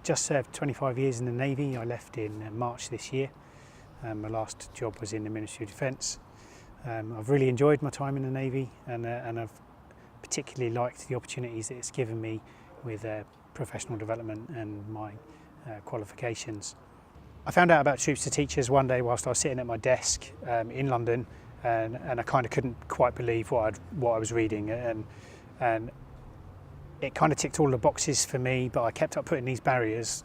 just served 25 years in the Navy. I left in March this year. My last job was in the Ministry of Defence. I've really enjoyed my time in the Navy, and I've particularly liked the opportunities that it's given me with professional development and my qualifications. I found out about Troops to Teachers one day whilst I was sitting at my desk in London, and I kind of couldn't quite believe what I was reading, and it kind of ticked all the boxes for me, but I kept up putting these barriers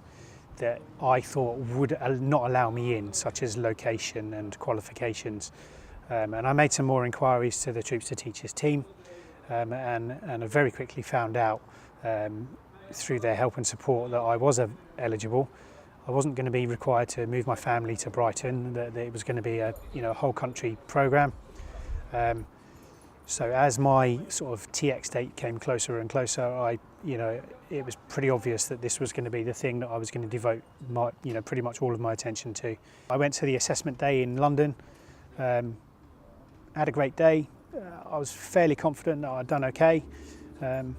that I thought would not allow me in, such as location and qualifications. And I made some more inquiries to the Troops to Teachers team, and I very quickly found out through their help and support that I was eligible. I wasn't going to be required to move my family to Brighton, that it was going to be a whole country programme. So as my sort of TX date came closer and closer, it was pretty obvious that this was going to be the thing that I was going to devote my, pretty much all of my attention to. I went to the assessment day in London, had a great day. I was fairly confident that I'd done okay, and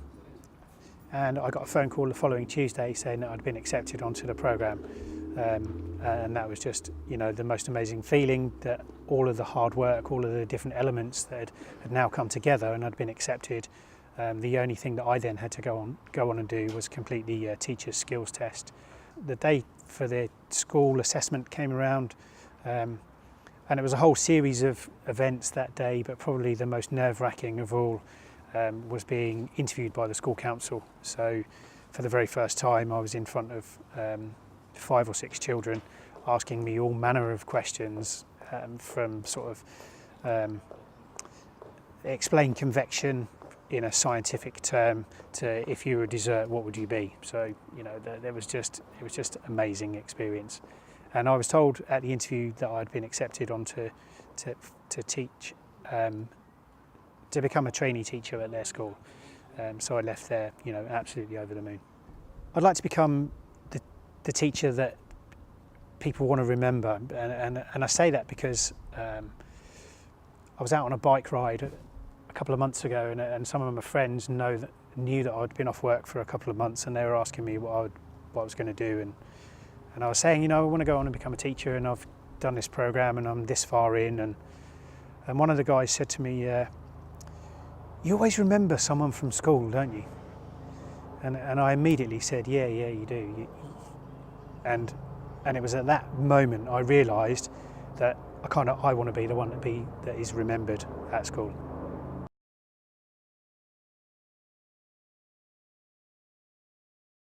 I got a phone call the following Tuesday saying that I'd been accepted onto the programme. And that was just, the most amazing feeling, that all of the hard work, all of the different elements that had now come together and I'd been accepted. The only thing that I then had to go on and do was complete the teacher's skills test. The day for the school assessment came around, and it was a whole series of events that day, but probably the most nerve-wracking of all was being interviewed by the school council. So for the very first time I was in front of 5 or 6 children asking me all manner of questions, from sort of explain convection in a scientific term to if you were a dessert, what would you be? So it was just amazing experience. And I was told at the interview that I'd been accepted on to teach, to become a trainee teacher at their school. So I left there, absolutely over the moon. I'd like to become the teacher that people want to remember, and I say that because I was out on a bike ride a couple of months ago, and some of my friends knew that I'd been off work for a couple of months, and they were asking me what I was going to do, and I was saying, I want to go on and become a teacher, and I've done this programme and I'm this far in, and one of the guys said to me, you always remember someone from school, don't you? And I immediately said, yeah, you do. And it was at that moment I realised that I want to be the one that is remembered at school.